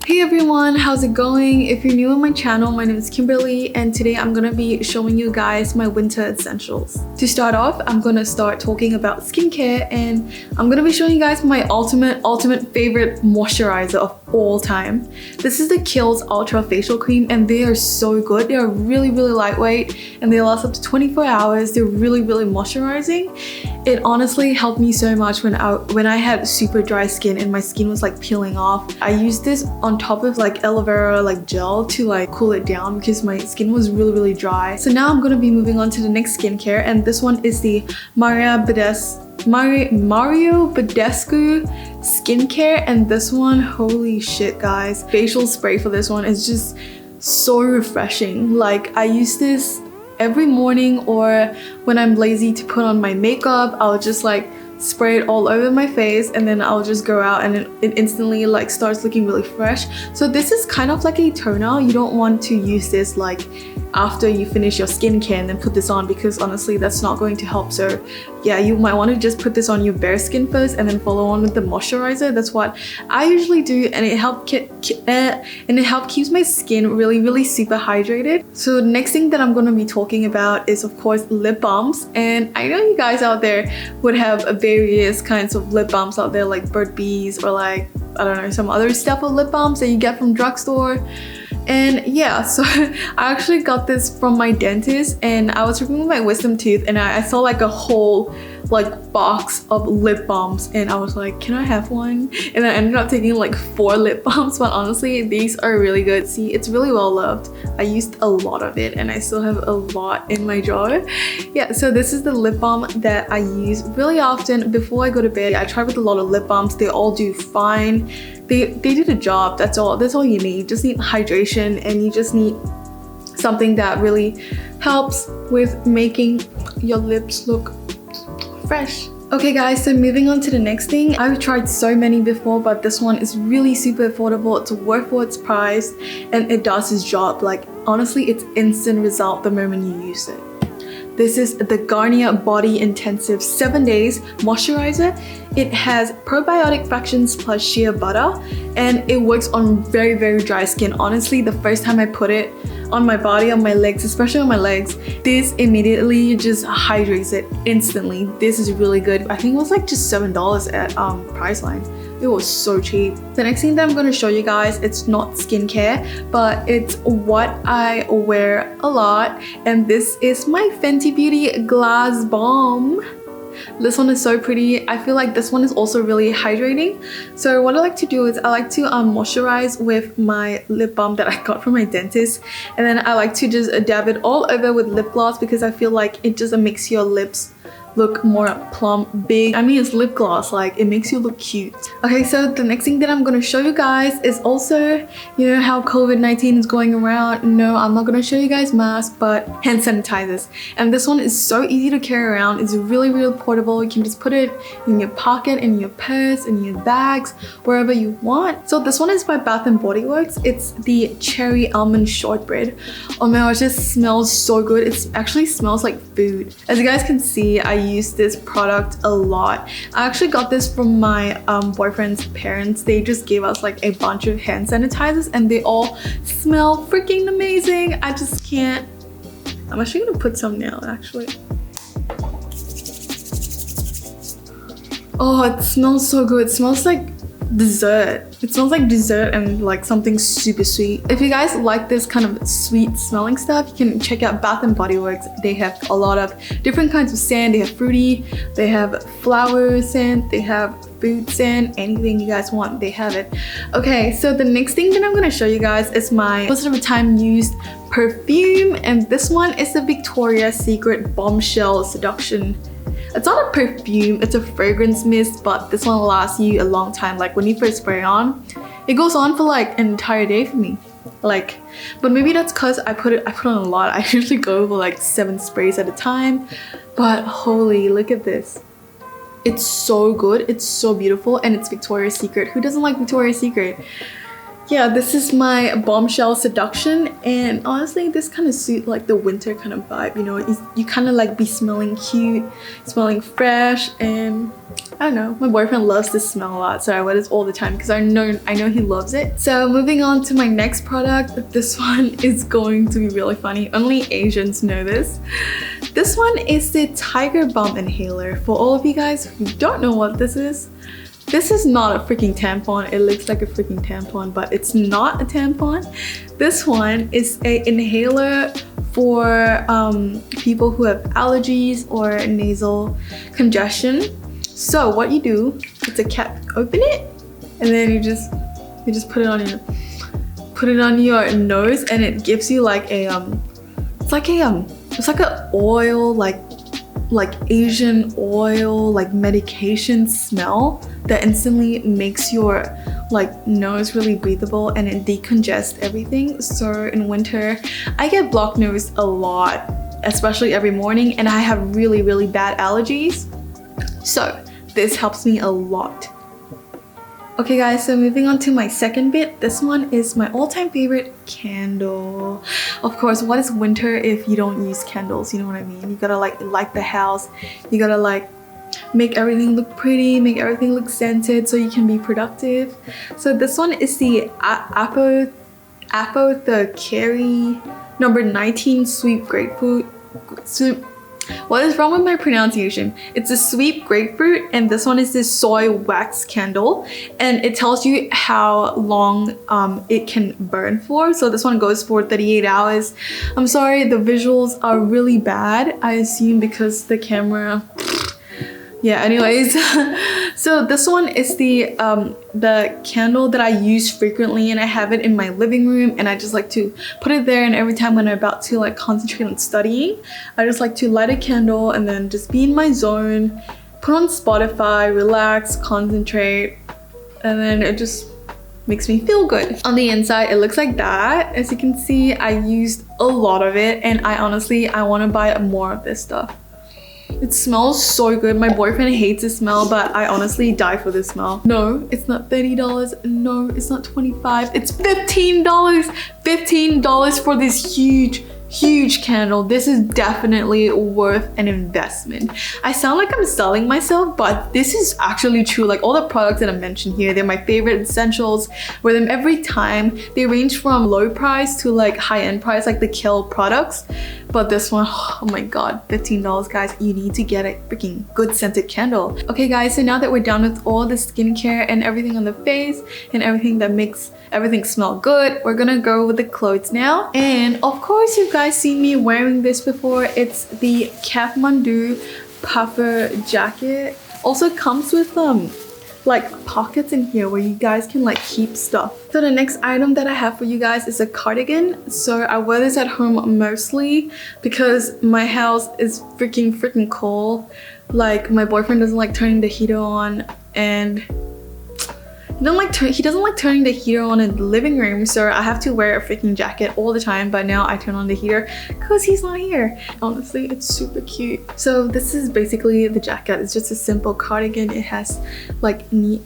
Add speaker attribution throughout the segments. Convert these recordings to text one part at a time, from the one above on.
Speaker 1: Hey everyone, how's it going? If you're new on my channel, my name is Kimberly and today I'm gonna be showing you guys my winter essentials. To start off, I'm gonna start talking about skincare and I'm gonna be showing you guys my ultimate favorite moisturizer of all time. This is the Kiehl's Ultra Facial Cream and they are so good. They are really lightweight and they last up to 24 hours. They're really moisturizing. It honestly helped me so much when I had super dry skin and my skin was like peeling off. I used this on top of like aloe vera like gel to like cool it down because my skin was really dry. So now I'm gonna be moving on to the next skincare and this one is the Mario Badescu skincare, and this one, holy shit guys, facial spray for this one is just so refreshing. Like I use this every morning, or when I'm lazy to put on my makeup, I'll just like spray it all over my face and then I'll just go out and it instantly like starts looking really fresh. So this is kind of like a toner. You don't want to use this like after you finish your skincare and then put this on, because honestly that's not going to help. So yeah, you might want to just put this on your bare skin first and then follow on with the moisturizer. That's what I usually do, and it helps keeps my skin really super hydrated. So the next thing that I'm going to be talking about is of course lip balms, and I know you guys out there would have various kinds of lip balms out there like Bird Bees or like I don't know, some other stuff of lip balms that you get from drugstore. And yeah, so I actually got this from my dentist and I was removing my wisdom tooth and I saw like a whole like box of lip balms and I was like, can I have one? And I ended up taking like 4 lip balms, but honestly these are really good. See, it's really well loved. I used a lot of it and I still have a lot in my drawer. Yeah, so this is the lip balm that I use really often before I go to bed. I try with a lot of lip balms. They all do fine. They do the job. That's all you need. You just need hydration and you just need something that really helps with making your lips look fresh. Okay guys, so moving on to the next thing. I've tried so many before, but this one is really super affordable. It's worth for its price and it does its job. Like honestly, it's instant result the moment you use it. This is the Garnier Body Intensive 7 Days Moisturizer. It has probiotic fractions plus shea butter and it works on very dry skin. Honestly, the first time I put it on my body, on my legs, especially on my legs, this immediately just hydrates it instantly. This is really good. I think it was like just $7 at Priceline. It was so cheap. The next thing that I'm going to show you guys, it's not skincare, but it's what I wear a lot, and this is my Fenty Beauty Glass Balm. This one is so pretty. I feel like this one is also really hydrating. So what I like to do is I like to moisturize with my lip balm that I got from my dentist, and then I like to just dab it all over with lip gloss because I feel like it just makes your lips look more plump, big. I mean, it's lip gloss, like it makes you look cute. Okay, so the next thing that I'm gonna show you guys is also, you know how COVID-19 is going around. No, I'm not gonna show you guys masks, but hand sanitizers. And this one is so easy to carry around. It's really portable. You can just put it in your pocket, in your purse, in your bags, wherever you want. So this one is by Bath & Body Works. It's the Cherry Almond Shortbread. Oh my gosh, this smells so good. It actually smells like food. As you guys can see, I use this product a lot. I actually got this from my boyfriend's parents. They just gave us like a bunch of hand sanitizers and they all smell freaking amazing. I just can't. I'm actually gonna put some now actually. Oh, it smells so good. It smells like dessert. It smells like dessert and like something super sweet. If you guys like this kind of sweet smelling stuff, you can check out Bath & Body Works. They have a lot of different kinds of scent. They have fruity, they have flower scent, they have food scent, anything you guys want, they have it. Okay, so the next thing that I'm going to show you guys is my most of the time used perfume, and this one is the Victoria's Secret Bombshell Seduction. It's not a perfume, it's a fragrance mist, but this one lasts you a long time. Like when you first spray it on, it goes on for like an entire day for me. Like, but maybe that's because I put on a lot. I usually go for like 7 sprays at a time, but holy, look at this. It's so good, it's so beautiful, and it's Victoria's Secret. Who doesn't like Victoria's Secret? yeah, this is my Bombshell Seduction, and honestly this kind of suits like the winter kind of vibe, you know. You kind of like be smelling cute, smelling fresh, and I don't know, my boyfriend loves this smell a lot, so I wear this all the time because I know he loves it. So moving on to my next product, this one is going to be really funny. Only Asians know this. This one is the Tiger Balm inhaler. For all of you guys who don't know what this is not a freaking tampon. It looks like a freaking tampon, but it's not a tampon. This one is an inhaler for people who have allergies or nasal congestion. So what you do, it's a cap, open it, and then you just put it on your nose, and it gives you like a it's like a oil, like Asian oil, like medication smell that instantly makes your like nose really breathable, and it decongests everything. So in winter I get blocked nose a lot, especially every morning, and I have really bad allergies, so this helps me a lot. Okay guys, so moving on to my second bit. This one is my all-time favorite candle. Of course, what is winter if you don't use candles? You know what I mean? You gotta like light the house, you gotta like make everything look pretty, make everything look scented so you can be productive. So this one is the Apothecary number 19 sweet grapefruit. What is wrong with my pronunciation? It's a sweet grapefruit, and this one is this soy wax candle, and it tells you how long it can burn for. So this one goes for 38 hours. I'm sorry, the visuals are really bad, I assume because the camera, yeah, anyways. So this one is the candle that I use frequently, and I have it in my living room, and I just like to put it there, and every time when I'm about to like concentrate on studying, I just like to light a candle and then just be in my zone, put on Spotify, relax, concentrate, and then it just makes me feel good. On the inside it looks like that. As you can see, I used a lot of it, and I want to buy more of this stuff. It smells so good. My boyfriend hates the smell, but I honestly die for this smell. No, it's not $30. No, it's not $25. It's $15. $15 for this huge candle. This is definitely worth an investment. I sound like I'm selling myself, but this is actually true. Like all the products that I mentioned here, they're my favorite essentials. Wear them every time. They range from low price to like high-end price, like the Kill products. But this one, oh my god, $15 guys. You need to get a freaking good scented candle. Okay guys, so now that we're done with all the skincare and everything on the face and everything that makes everything smell good, we're gonna go with the clothes now. And of course you guys seen me wearing this before. It's the Kathmandu puffer jacket. Also comes with like pockets in here where you guys can like keep stuff. So the next item that I have for you guys is a cardigan. So I wear this at home mostly because my house is freaking cold. Like my boyfriend doesn't like turning the heater on, and he doesn't like turning the heater on in the living room, so I have to wear a freaking jacket all the time. But now I turn on the heater because he's not here. Honestly, it's super cute. So this is basically the jacket. It's just a simple cardigan. It has like neat,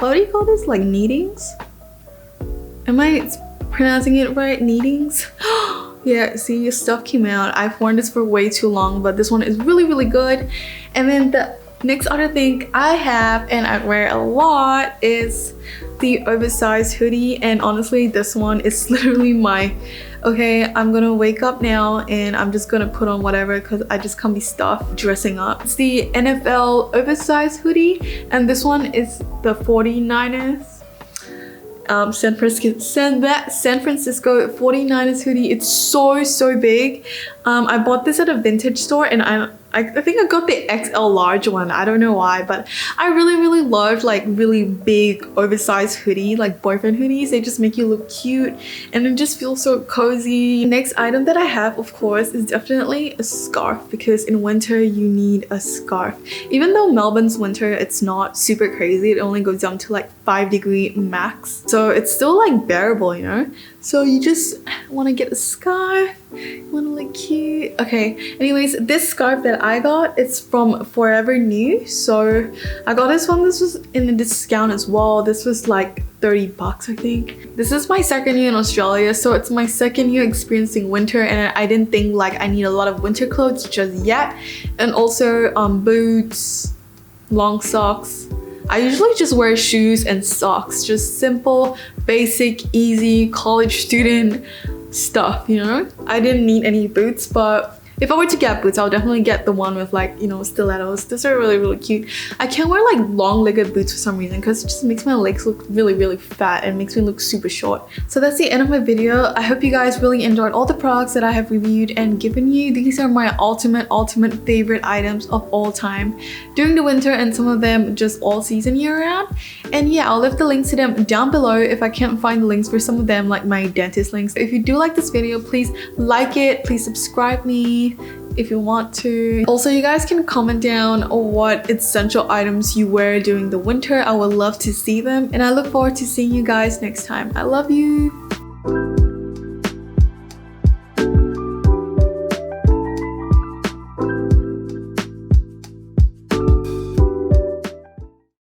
Speaker 1: what do you call this? Like neatings? Am I pronouncing it right? Neatings? Yeah, see, your stuff came out. I've worn this for way too long, but this one is really good. And then the next other thing I have, and I wear a lot, is the oversized hoodie. And honestly, this one is literally my, okay, I'm gonna wake up now and I'm just gonna put on whatever because I just can't be stuffed dressing up. It's the NFL oversized hoodie, and this one is the 49ers. San Francisco 49ers hoodie. It's so big. I bought this at a vintage store, and I think I got the XL large one. I don't know why, but I really love like really big oversized hoodie, like boyfriend hoodies. They just make you look cute and it just feels so cozy. The next item that I have, of course, is definitely a scarf, because in winter you need a scarf. Even though Melbourne's winter, it's not super crazy. It only goes down to like 5 degree max. So it's still like bearable, you know? So you just want to get a scarf, you want to look cute. Okay, anyways, this scarf that I got, it's from Forever New. So I got this one. This was in a discount as well. This was like 30 bucks, I think. This is my second year in Australia, so it's my second year experiencing winter, and I didn't think like I need a lot of winter clothes just yet. And also boots, long socks. I usually just wear shoes and socks, just simple, basic, easy college student stuff, you know? I didn't need any boots, but if I were to get boots, I'll definitely get the one with like, you know, stilettos. These are really, really cute. I can't wear like long-legged boots for some reason because it just makes my legs look really, really fat and makes me look super short. So that's the end of my video. I hope you guys really enjoyed all the products that I have reviewed and given you. These are my ultimate favorite items of all time during the winter, and some of them just all season year-round. And yeah, I'll leave the links to them down below if I can't find the links for some of them, like my dentist links. If you do like this video, please like it, please subscribe me if you want to. Also, you guys can comment down what essential items you wear during the winter. I would love to see them, and I look forward to seeing you guys next time. I love you.